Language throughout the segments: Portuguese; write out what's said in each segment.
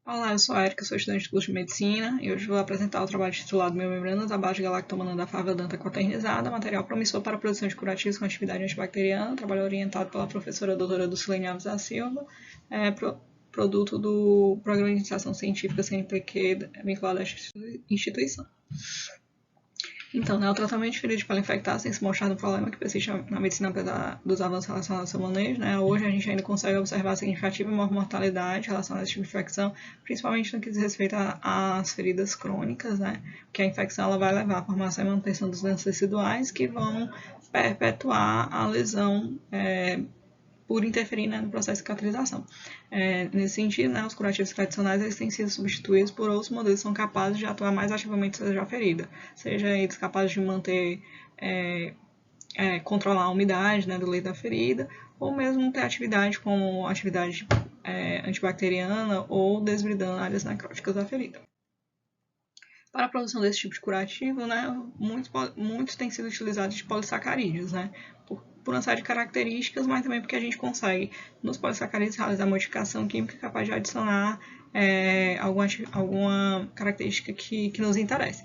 Olá, eu sou a Erika, sou estudante do curso de Medicina e hoje vou apresentar o trabalho titulado Biomembranas à base de galactomannan da fava danta quaternizada, material promissor para a produção de curativos com atividade antibacteriana, trabalho orientado pela professora doutora Dulcilene Alves da Silva, produto do Programa de Iniciação Científica CNPq vinculado à instituição. Então, o tratamento de feridas de pele infectada tem se mostrado um problema que persiste na medicina apesar dos avanços relacionados ao seu manejo. Hoje a gente ainda consegue observar significativa mortalidade relacionada a esse tipo de infecção, principalmente no que diz respeito às feridas crônicas, porque a infecção ela vai levar à formação e manutenção dos lenços teciduais que vão perpetuar a lesão por interferir no processo de cicatrização. Nesse sentido, os curativos tradicionais eles têm sido substituídos por outros modelos que são capazes de atuar mais ativamente sobre a ferida, seja eles capazes de manter, controlar a umidade do leito da ferida, ou mesmo ter atividade como atividade antibacteriana ou desbridando áreas necróticas da ferida. Para a produção desse tipo de curativo, muitos têm sido utilizados de polissacarídeos, por uma série de características, mas também porque a gente consegue, nos polissacarídeos, realizar modificação química capaz de adicionar alguma característica que nos interesse.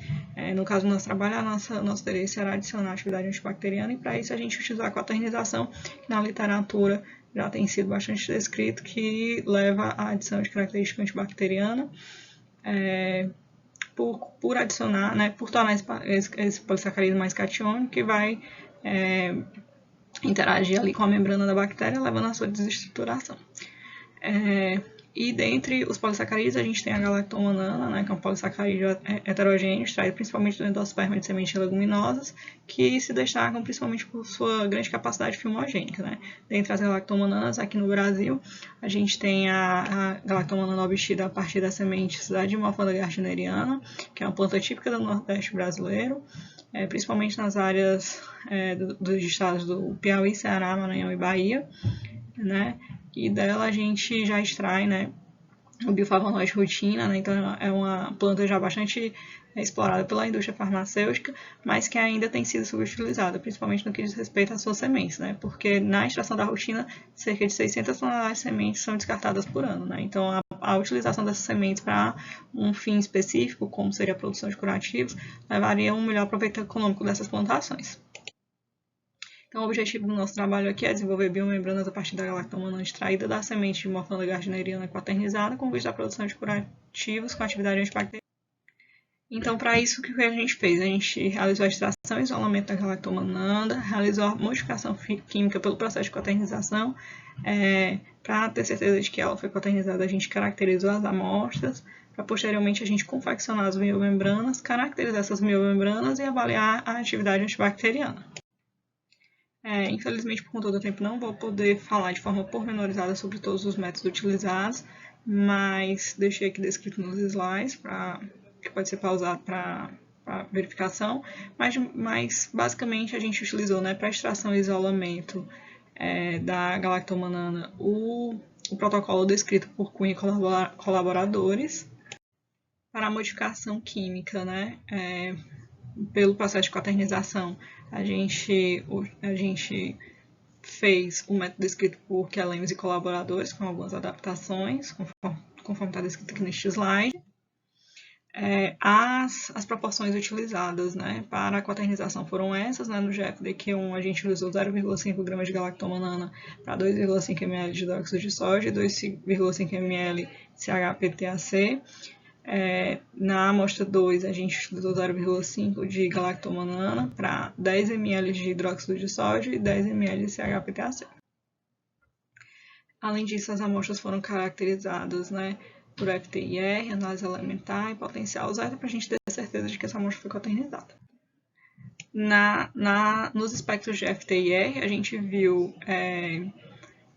No caso do nosso trabalho, nosso interesse era adicionar atividade antibacteriana e para isso a gente utiliza a quaternização, que na literatura já tem sido bastante descrito, que leva à adição de característica antibacteriana, por adicionar, por tornar esse polissacarídeo mais catiônico, que vai interagir ali com a membrana da bactéria, levando à sua desestruturação. E dentre os polissacarídeos, a gente tem a galactomannan, que é um polissacarídeo heterogêneo, extraído principalmente do endosperma de sementes leguminosas, que se destacam principalmente por sua grande capacidade filmogênica. Dentre as galactomannanas, aqui no Brasil, a gente tem a galactomannan obtida a partir das sementes da Dimorphanda gardneriana, que é uma planta típica do Nordeste brasileiro, principalmente nas áreas dos estados do Piauí, Ceará, Maranhão e Bahia, e dela a gente já extrai o bioflavonoide rutina, então é uma planta já bastante explorada pela indústria farmacêutica, mas que ainda tem sido subutilizada, principalmente no que diz respeito às suas sementes, porque na extração da rutina, cerca de 600 toneladas de sementes são descartadas por ano. Então, a utilização dessas sementes para um fim específico, como seria a produção de curativos, levaria a um melhor proveito econômico dessas plantações. Então, o objetivo do nosso trabalho aqui é desenvolver biomembranas a partir da galactomannan extraída da semente de Dimorphanda gardneriana quaternizada, com vista à produção de curativos com atividade antibacteriana. Então, para isso, o que a gente fez? A gente realizou a extração e isolamento da galactomannan, realizou a modificação química pelo processo de quaternização. Para ter certeza de que ela foi quaternizada, a gente caracterizou as amostras, para posteriormente a gente confeccionar as biomembranas, caracterizar essas biomembranas e avaliar a atividade antibacteriana. Infelizmente, por conta do tempo, não vou poder falar de forma pormenorizada sobre todos os métodos utilizados, mas deixei aqui descrito nos slides, que pode ser pausado para verificação, mas basicamente a gente utilizou para extração e isolamento da galactomannan o protocolo descrito por Cunha e colaboradores. Para a modificação química, pelo processo de quaternização, a gente fez o método descrito por Kellemes e colaboradores, com algumas adaptações, conforme está descrito aqui neste slide. As proporções utilizadas para a quaternização foram essas. No GFDQ1 a gente usou 0,5 gramas de galactomannan para 2,5 ml de hidróxido de soja e 2,5 ml de CHPTAC. Na amostra 2, a gente utilizou 0,5 de galactomannan para 10 ml de hidróxido de soja e 10 ml de CHPTAC. Além disso, as amostras foram caracterizadas por FTIR, análise elementar e potencial zero, para a gente ter certeza de que essa amostra foi quaternizada. Nos espectros de FTIR, a gente viu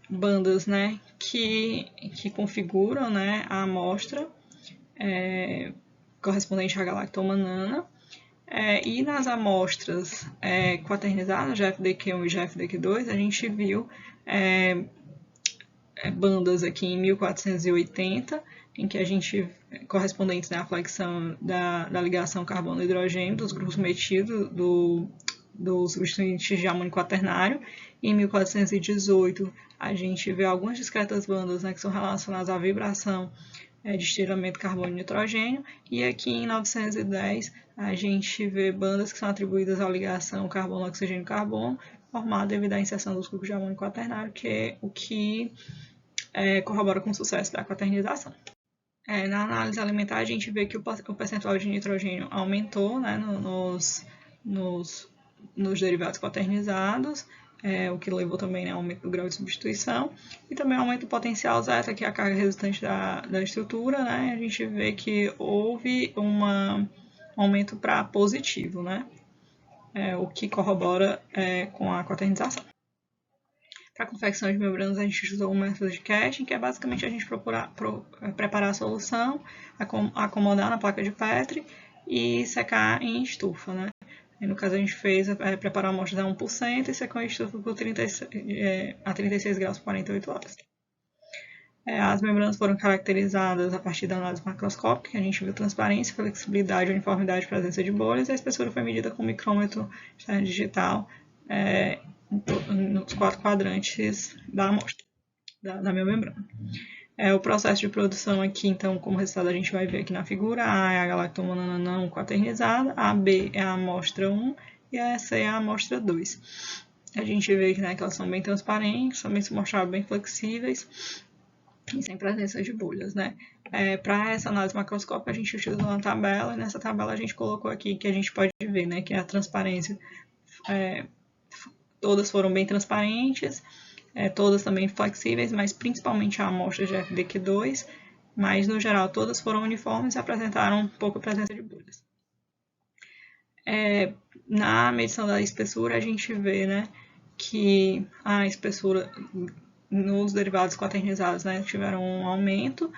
bandas que configuram a amostra correspondente à galactomannan, e nas amostras quaternizadas, GFDQ1 e GFDQ2, a gente viu bandas aqui em 1480, em que a gente, correspondentes à flexão da ligação carbono-hidrogênio dos grupos metidos do substituinte de amônio quaternário. Em 1418, a gente vê algumas discretas bandas que são relacionadas à vibração de estiramento carbono e nitrogênio, e aqui em 910 a gente vê bandas que são atribuídas à ligação carbono-oxigênio-carbono, formada devido à inserção dos grupos de amônio quaternário, que é o que corrobora com o sucesso da quaternização. Na análise alimentar, a gente vê que o percentual de nitrogênio aumentou, né, nos derivados quaternizados, o que levou também ao aumento do grau de substituição, e também aumento do potencial zeta, que é a carga resultante da estrutura, né, a gente vê que houve um aumento para positivo, né, o que corrobora com a quaternização. Para a confecção de membranas, a gente usou um método de casting, que é basicamente a gente preparar a solução, acomodar na placa de Petri e secar em estufa, né? E no caso, a gente preparou a amostra a 1% e secou em estufa por 36 graus por 48 horas. As membranas foram caracterizadas a partir da análise macroscópica, que a gente viu transparência, flexibilidade, uniformidade e presença de bolhas, e a espessura foi medida com micrômetro digital nos 4 quadrantes da amostra, da minha membrana. O processo de produção aqui, então, como resultado, a gente vai ver aqui na figura, A é a galactomanana não quaternizada, a B é a amostra 1 e a C é a amostra 2. A gente vê que, que elas são bem transparentes, também se mostraram bem flexíveis e sem presença de bolhas, né? Para essa análise macroscópica, a gente utilizou uma tabela, e nessa tabela a gente colocou aqui que a gente pode ver, né, que a transparência todas foram bem transparentes, todas também flexíveis, mas principalmente a amostra de FDQ2, mas no geral todas foram uniformes e apresentaram pouca presença de bolhas. Na medição da espessura, a gente vê, né, que a espessura nos derivados quaternizados, né, tiveram um aumento,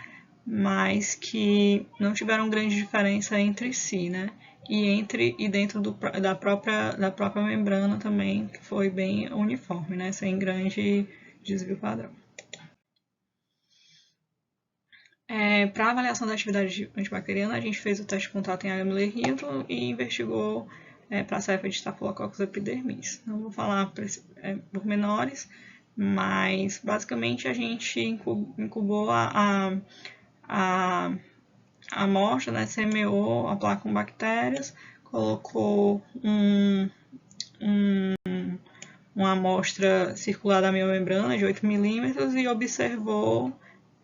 mas que não tiveram grande diferença entre si, né? E dentro da própria membrana também foi bem uniforme, né? Sem grande desvio padrão. Para avaliação da atividade antibacteriana, a gente fez o teste de contato em H. Miller-Hilton e investigou para a cepa de Staphylococcus epidermidis. Não vou falar por menores, mas basicamente a gente incubou a amostra, né, semeou a placa com bactérias, colocou uma amostra circular da minha membrana de 8 milímetros e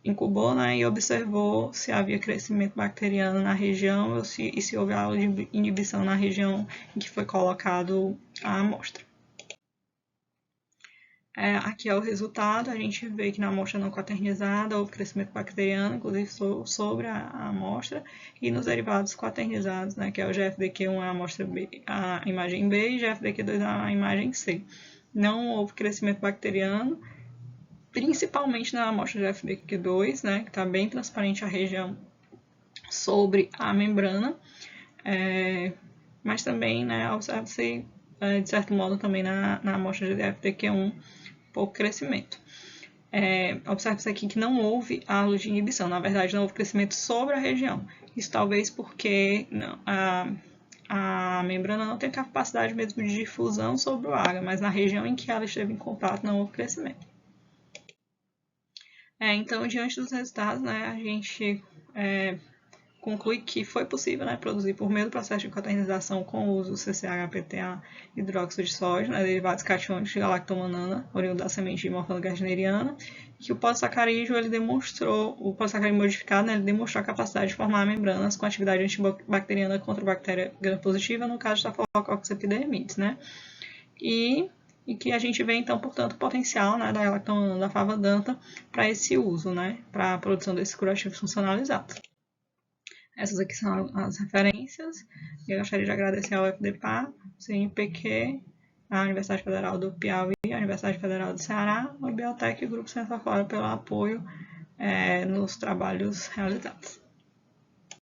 incubou, né, e observou se havia crescimento bacteriano na região e se houve aula de inibição na região em que foi colocado a amostra. Aqui é o resultado, a gente vê que na amostra não quaternizada houve crescimento bacteriano, inclusive sobre a amostra, e nos derivados quaternizados, né, que é o GFDQ1 a amostra B, a imagem B, e GFDQ2 a imagem C. Não houve crescimento bacteriano, principalmente na amostra GFDQ2, né, que está bem transparente a região sobre a membrana, mas também, né, observa-se, de certo modo, também na amostra de GFDQ1, pouco crescimento. Observa-se aqui que não houve halo de inibição, na verdade não houve crescimento sobre a região. Isso talvez porque a membrana não tem capacidade mesmo de difusão sobre o agar, mas na região em que ela esteve em contato não houve crescimento. Então, diante dos resultados, né, a gente conclui que foi possível, né, produzir por meio do processo de quaternização com o uso do CCH-PTA hidróxido de sódio, né, derivados cationônicos de galactomanana, oriundo da semente de Morcana gardneriana, que o polissacarídeo, o polissacarídeo modificado, né, ele demonstrou a capacidade de formar membranas com atividade antibacteriana contra a bactéria gram-positiva, no caso de Staphylococcus epidermidis, né, e que a gente vê, então, portanto, o potencial, né, da galactomanana da fava danta para esse uso, né, para a produção desses curativos funcionalizados. Essas aqui são as referências. Eu gostaria de agradecer ao FDPA, CNPq, a Universidade Federal do Piauí, a Universidade Federal do Ceará, o Biotech e o Grupo Centro Flora pelo apoio nos trabalhos realizados.